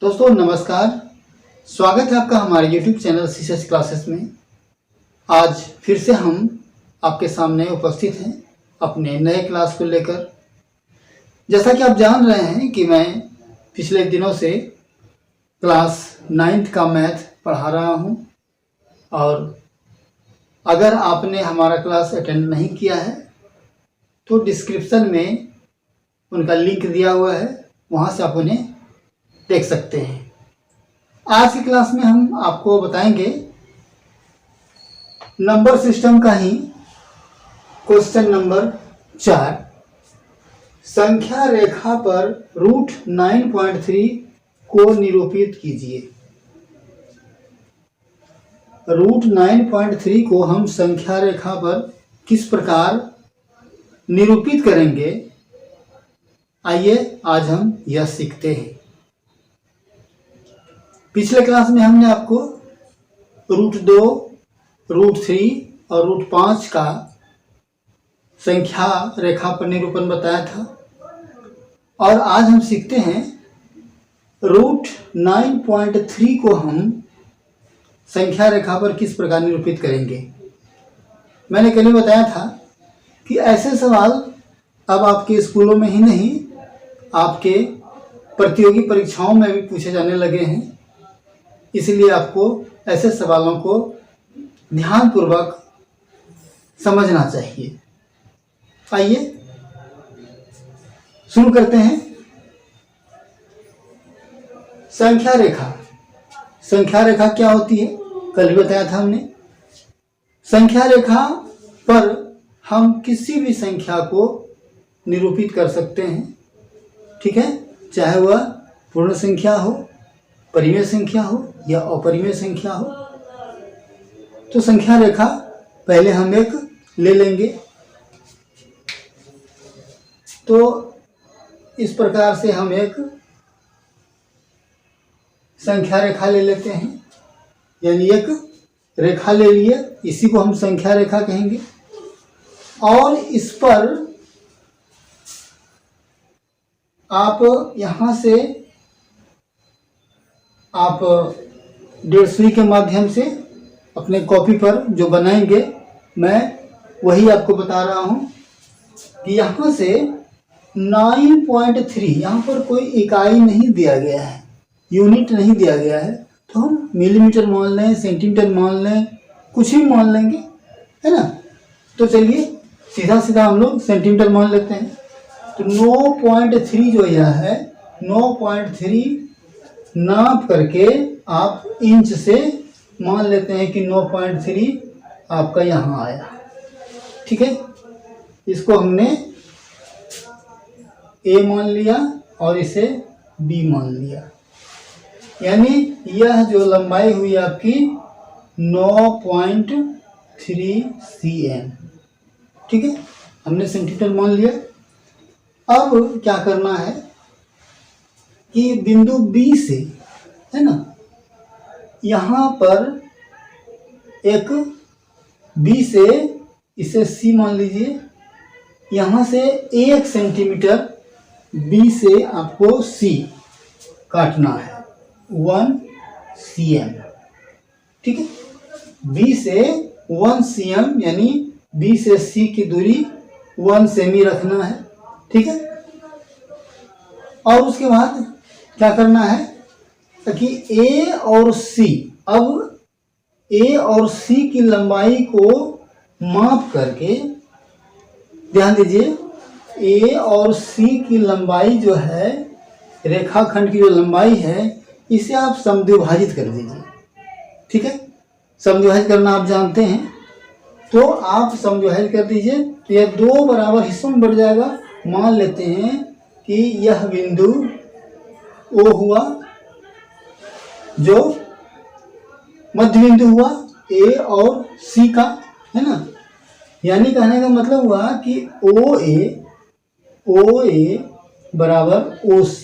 दोस्तों नमस्कार। स्वागत है आपका हमारे YouTube चैनल सीएस क्लासेस में। आज फिर से हम आपके सामने उपस्थित हैं अपने नए क्लास को लेकर। जैसा कि आप जान रहे हैं कि मैं पिछले दिनों से क्लास 9th का मैथ पढ़ा रहा हूं, और अगर आपने हमारा क्लास अटेंड नहीं किया है तो डिस्क्रिप्शन में उनका लिंक दिया हुआ है, वहां से आप उन्हें देख सकते हैं। आज की क्लास में हम आपको बताएंगे नंबर सिस्टम का ही क्वेश्चन नंबर 4, संख्या रेखा पर रूट 9.3 को निरूपित कीजिए। रूट 9.3 को हम संख्या रेखा पर किस प्रकार निरूपित करेंगे, आइए आज हम यह सीखते हैं। पिछले क्लास में हमने आपको रूट 2, रूट 3 और रूट 5 का संख्या रेखा पर निरूपण बताया था, और आज हम सीखते हैं रूट 9.3 को हम संख्या रेखा पर किस प्रकार निरूपित करेंगे। मैंने कल बताया था कि ऐसे सवाल अब आपके स्कूलों में ही नहीं, आपके प्रतियोगी परीक्षाओं में भी पूछे जाने लगे हैं। इसलिए आपको ऐसे सवालों को ध्यानपूर्वक समझना चाहिए। आइए शुरू करते हैं। संख्या रेखा। संख्या रेखा क्या होती है, कल भी बताया था हमने। संख्या रेखा पर हम किसी भी संख्या को निरूपित कर सकते हैं, ठीक है, चाहे वह पूर्ण संख्या हो, परिमेय संख्या हो या अपरिमेय संख्या हो। तो संख्या रेखा पहले हम एक ले लेंगे। तो इस प्रकार से हम एक संख्या रेखा ले लेते हैं, यानी एक रेखा ले लिए, इसी को हम संख्या रेखा कहेंगे। और इस पर आप यहां से आप डेढ़ सुई के माध्यम से अपने कॉपी पर जो बनाएंगे, मैं वही आपको बता रहा हूं कि यहाँ से 9.3, यहाँ पर कोई इकाई नहीं दिया गया है, यूनिट नहीं दिया गया है, तो हम मिलीमीटर मान लें, सेंटीमीटर मान लें, कुछ ही मान लेंगे, है ना। तो चलिए सीधा सीधा हम लोग सेंटीमीटर मान लेते हैं। तो 9.3 जो यह है, 9.3 नाप करके आप इंच से मान लेते हैं कि 9.3 आपका यहाँ आया, ठीक है। इसको हमने A मान लिया और इसे B मान लिया, यानी यह जो लंबाई हुई आपकी 9.3 cm, ठीक है, हमने सेंटीमीटर मान लिया। अब क्या करना है कि बिंदु B से, है ना, यहाँ पर एक B से, इसे C मान लीजिए, यहाँ से 1 सेंटीमीटर B से आपको C काटना है, 1 cm, ठीक है। B से 1 cm यानी B से C की दूरी 1 सेमी रखना है, ठीक है। और उसके बाद क्या करना है कि A और C, अब A और C की लंबाई को माप करके, ध्यान दीजिए, A और C की लंबाई जो है, रेखाखंड की जो लंबाई है, इसे आप समद्विभाजित कर दीजिए, ठीक है। समद्विभाजित करना आप जानते हैं, तो आप समद्विभाजित कर दीजिए, तो यह 2 बराबर हिस्सों में बढ़ जाएगा। मान लेते हैं कि यह बिंदु O हुआ, जो मध्य बिंदु हुआ A और C का, है ना। यानी कहने का मतलब हुआ कि OA बराबर OC,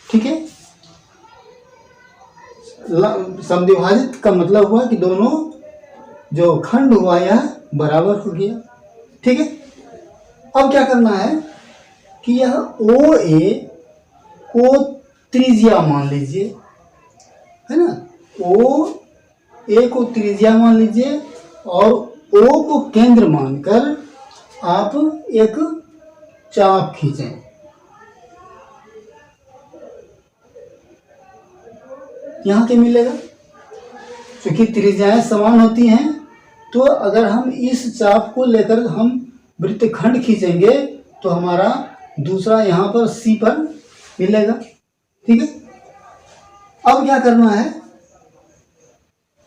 ठीक है। समद्विभाजित का मतलब हुआ कि दोनों जो खंड हुआ यह बराबर हो गया, ठीक है। अब क्या करना है कि यह OA को त्रिज्या मान लीजिए, है ना। ओ ए को त्रिज्या मान लीजिए और ओ को केंद्र मानकर आप एक चाप खींचें। यहाँ क्या मिलेगा, क्योंकि त्रिज्याएं समान होती हैं, तो अगर हम इस चाप को लेकर हम वृत्तखंड खींचेंगे तो हमारा दूसरा यहाँ पर सी पर मिलेगा। ठीक है, अब क्या करना है,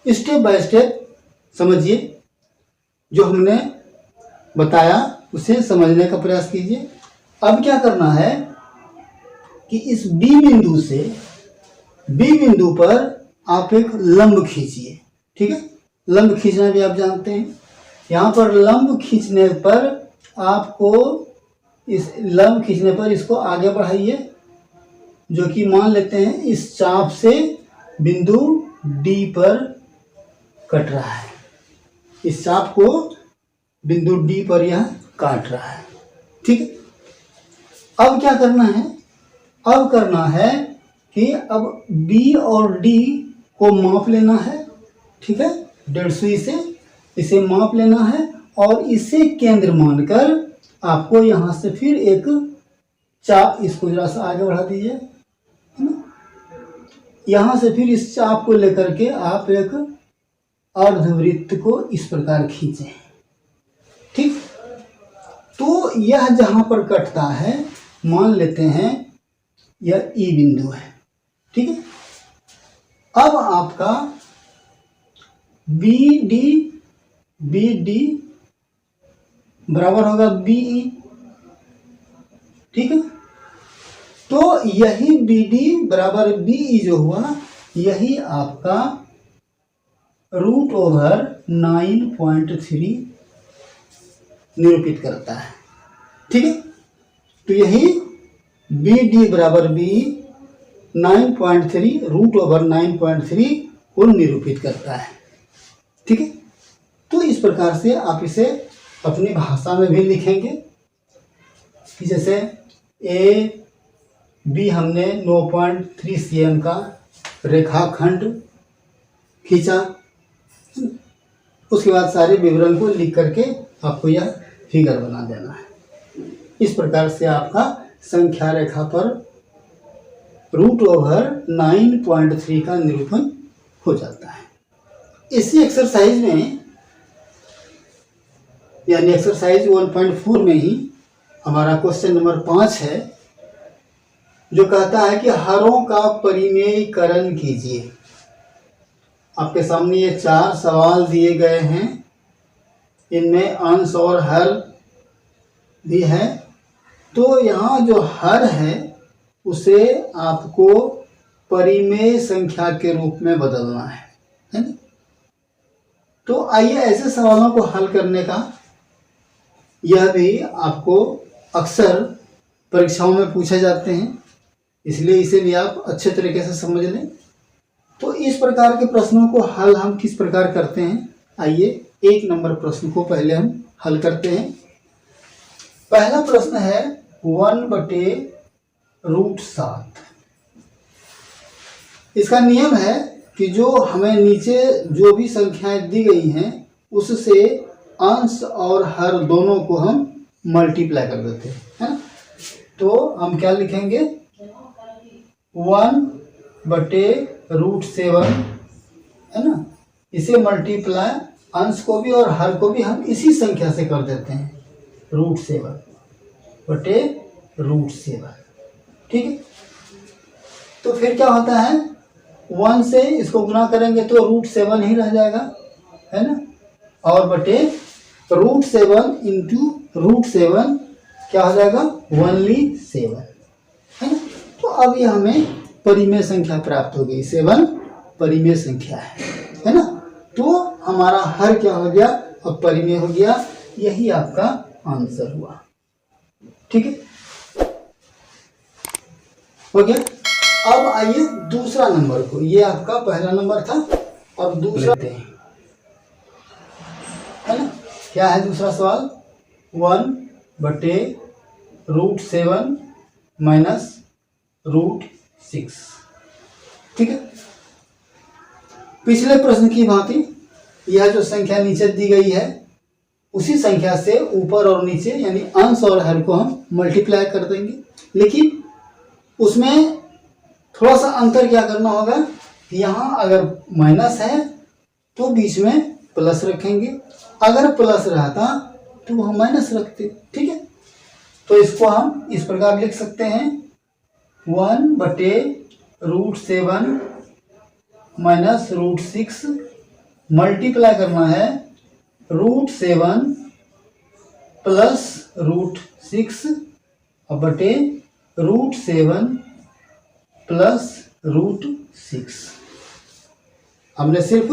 स्टेप बाय स्टेप समझिए, जो हमने बताया उसे समझने का प्रयास कीजिए। अब क्या करना है कि इस बी बिंदु से बी बिंदु पर आप एक लंब खींचिए। ठीक है, लंब खींचना भी आप जानते हैं। यहाँ पर लंब खींचने पर आपको इस लंब खींचने पर इसको आगे बढ़ाइए, जो कि मान लेते हैं इस चाप से बिंदु डी पर कट रहा है। इस चाप को बिंदु डी पर यह काट रहा है। ठीक है, अब क्या करना है, अब करना है कि अब बी और डी को माप लेना है। ठीक है, 1.5 सुई से इसे माप लेना है और इसे केंद्र मानकर आपको यहाँ से फिर एक चाप, इसको जरा सा आगे बढ़ा दीजिए, है ना। यहाँ से फिर इस चाप को लेकर के आप एक अर्धवृत्त को इस प्रकार खींचें। ठीक, तो यह जहां पर कटता है मान लेते हैं यह ई बिंदु है। ठीक है, अब आपका बी डी बराबर होगा बीई। ठीक है, तो यही बी डी बराबर बीई जो हुआ, यही आपका √9.3 निरूपित करता है। ठीक है, तो यही बी डी बराबर बी 9.3 √9.3 को निरूपित करता है। ठीक है, तो इस प्रकार से आप इसे अपनी भाषा में भी लिखेंगे कि जैसे ए बी हमने 9.3 cm का रेखाखंड खींचा, उसके बाद सारे विवरण को लिख करके आपको यह फिगर बना देना है। इस प्रकार से आपका संख्या रेखा पर √9.3 का निरूपण हो जाता है। इसी एक्सरसाइज में यानी एक्सरसाइज 1.4 में ही हमारा क्वेश्चन नंबर 5 है, जो कहता है कि हरों का परिमेयीकरण कीजिए। आपके सामने ये 4 सवाल दिए गए हैं, इनमें अंश और हर भी है। तो यहाँ जो हर है उसे आपको परिमेय संख्या के रूप में बदलना है ना। तो आइए ऐसे सवालों को हल करने का, यह भी आपको अक्सर परीक्षाओं में पूछे जाते हैं, इसलिए इसे भी आप अच्छे तरीके से समझ लें। तो इस प्रकार के प्रश्नों को हल हम किस प्रकार करते हैं, आइए 1 नंबर प्रश्न को पहले हम हल करते हैं। पहला प्रश्न है 1/√7। इसका नियम है कि जो हमें नीचे जो भी संख्याएं दी गई हैं उससे अंश और हर दोनों को हम मल्टीप्लाई कर देते हैं, है ना। तो हम क्या लिखेंगे, 1/√7, है ना। इसे मल्टीप्लाई अंश को भी और हर को भी हम इसी संख्या से कर देते हैं, √7/√7। ठीक है, तो फिर क्या होता है, 1 से इसको गुना करेंगे तो √7 ही रह जाएगा, है ना। और बटे √7 इंटू √7 क्या हो जाएगा, 1(7), है ना। तो अब ये हमें परिमेय संख्या प्राप्त हो गई, 7 परिमेय संख्या है ना। तो हमारा हर क्या हो गया, अब परिमेय हो गया। यही आपका आंसर हुआ। ठीक है, हो गया। अब आइए दूसरा नंबर को, ये आपका पहला नंबर था और दूसरा है ना। क्या है दूसरा सवाल, 1/√7 - 6। ठीक है, पिछले प्रश्न की भांति यह जो संख्या नीचे दी गई है उसी संख्या से ऊपर और नीचे यानी अंश और हर को हम मल्टीप्लाई कर देंगे, लेकिन उसमें थोड़ा सा अंतर क्या करना होगा, यहाँ अगर माइनस है तो बीच में प्लस रखेंगे, अगर प्लस रहता तो हम माइनस रखते। ठीक है, तो इसको हम इस प्रकार लिख सकते हैं 1/√7 माइनस √6 मल्टीप्लाई करना है √7 प्लस √6 बटे √7 प्लस √6। हमने सिर्फ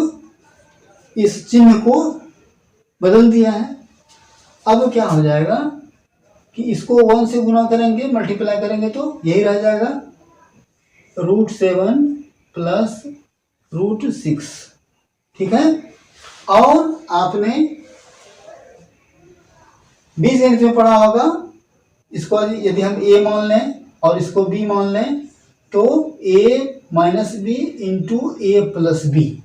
इस चिन्ह को बदल दिया है। अब क्या हो जाएगा कि इसको 1 से गुना करेंगे, मल्टीप्लाई करेंगे तो यही रह जाएगा √7 प्लस √6। ठीक है, और आपने बीजगणित में पढ़ा होगा, इसको यदि हम a मान लें और इसको b मान लें तो a minus B into A plus B,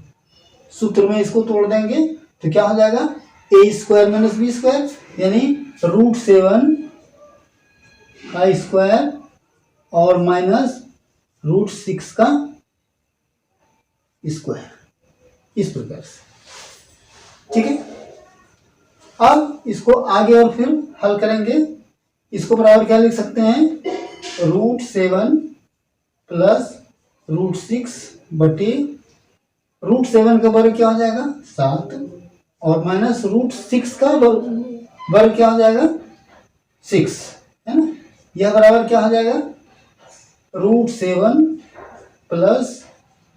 सूत्र में इसको तोड़ देंगे तो क्या हो जाएगा a² माइनस b² यानी √7 का स्क्वायर और माइनस √6 का स्क्वायर, इस प्रकार से। ठीक है, अब इसको आगे और फिर हल करेंगे। इसको बराबर क्या लिख सकते हैं, √7 प्लस √6 बटे √7 का वर्ग क्या हो जाएगा 7 और माइनस √6 का वर्ग क्या हो जाएगा 6, है ना। यह बराबर क्या हो जाएगा √7 प्लस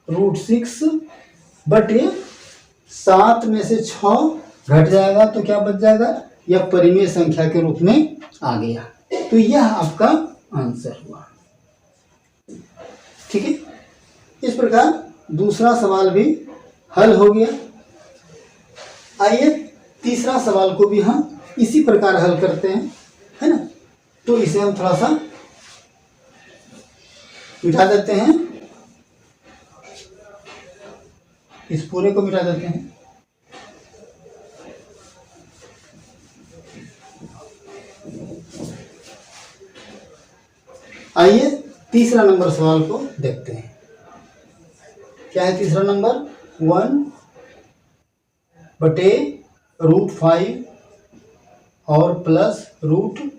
√6 बटे 7 में से 6 घट जाएगा तो क्या बच जाएगा, यह परिमेय संख्या के रूप में आ गया। तो यह आपका आंसर हुआ। ठीक है, इस प्रकार दूसरा सवाल भी हल हो गया। आइए तीसरा सवाल को भी हम इसी प्रकार हल करते हैं, है ना। तो इसे हम थोड़ा सा मिटा देते हैं, इस पूरे को मिटा देते हैं। आइए तीसरा नंबर सवाल को देखते हैं। क्या है तीसरा नंबर, 1/√5 और प्लस √2।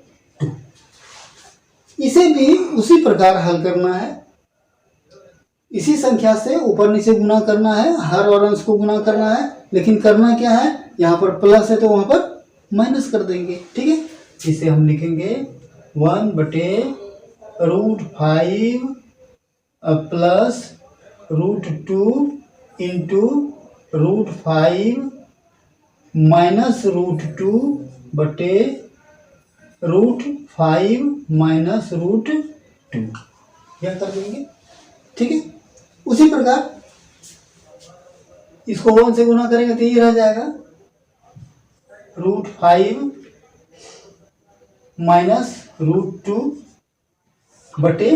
इसे भी उसी प्रकार हल करना है, इसी संख्या से ऊपर नीचे गुना करना है, हर और अंश को गुना करना है, लेकिन करना क्या है, यहाँ पर प्लस है तो वहां पर माइनस कर देंगे। ठीक है, इसे हम लिखेंगे 1/√5 प्लस √2 इंटू √5 माइनस √2 बटे √5 माइनस √2, यह कर देंगे। ठीक है, उसी प्रकार इसको 1 से गुना करेंगे तो ये रह जाएगा √5 माइनस √2 बटे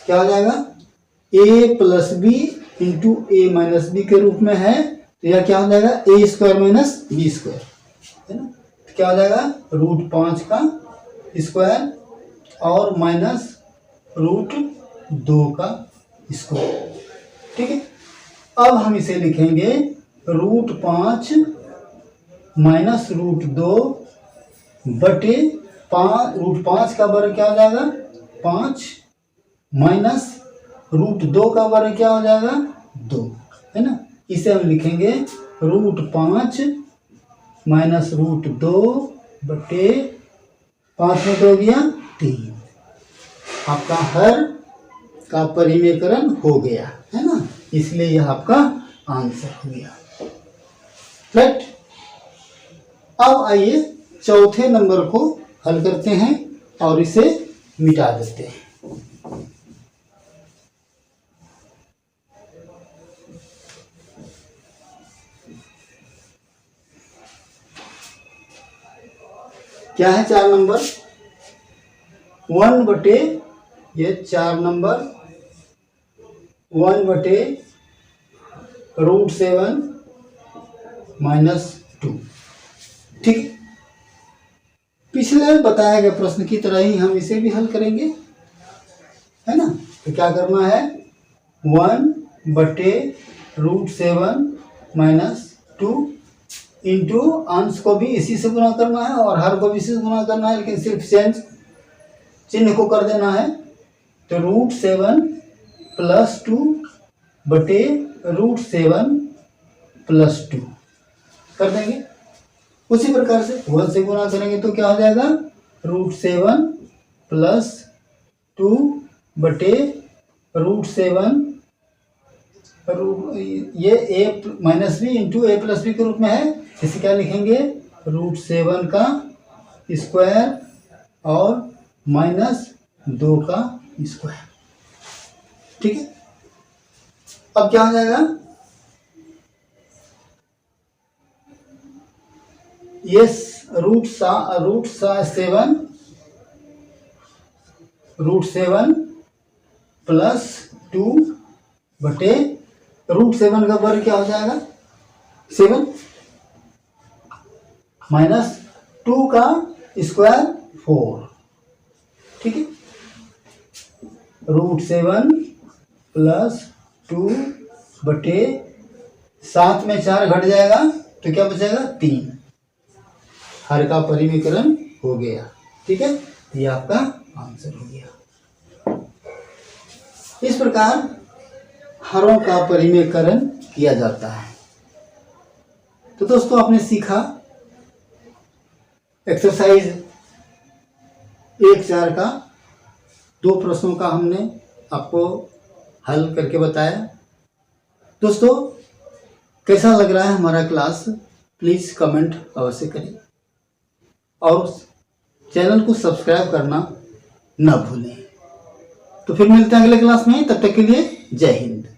क्या हो जाएगा a plus B into A minus B के रूप में है, तो यह क्या हो जाएगा a² माइनस b², है ना। तो क्या हो जाएगा √5 का स्क्वायर और माइनस √2 का स्क्वायर। ठीक है, अब हम इसे लिखेंगे √5 माइनस √2 बटे √5 का वर्ग क्या हो जाएगा 5 माइनस √2 का वर्ग क्या हो जाएगा 2, है ना। इसे हम लिखेंगे √5 माइनस √2 बटे 5 में 2 गया 3। आपका हर का परिमेयकरण हो गया, है ना, इसलिए यह आपका आंसर हो गया। राइट, अब आइए चौथे नंबर को हल करते हैं और इसे मिटा देते हैं। क्या है 4 नंबर, 1 बटे ये 4 नंबर 1/√7 -2। ठीक है, पिछले बताया गया प्रश्न की तरह ही हम इसे भी हल करेंगे, है ना। तो क्या करना है, 1/√7 -2 इंटू अंश को भी इसी से गुना करना है और हर को भी इसी से गुना करना है, लेकिन सिर्फ चेंज चिन्ह को कर देना है। तो √7 + 2/√7 + 2 कर देंगे। उसी प्रकार से 1 से गुना करेंगे तो क्या हो जाएगा, √7 + 2/√7 ये a - b into a + b के रूप में है। इसे क्या लिखेंगे, √7 का स्क्वायर और -2 का स्क्वायर। ठीक है, अब क्या हो जाएगा, ये √7 + 2/√7 का वर्ग क्या हो जाएगा, 7 -2 का स्क्वायर 4। ठीक है, √7 + 2/7 में 4 घट जाएगा तो क्या बचेगा, 3। हर का परिमीकरण हो गया। ठीक है, ये आपका आंसर हो गया। इस प्रकार हरों का परिमीकरण किया जाता है। तो दोस्तों आपने सीखा एक्सरसाइज 1/4 का 2 प्रश्नों का हमने आपको हल करके बताया। दोस्तों कैसा लग रहा है हमारा क्लास, प्लीज़ कमेंट अवश्य करें और चैनल को सब्सक्राइब करना न भूलें। तो फिर मिलते हैं अगले क्लास में, तब तक के लिए जय हिंद।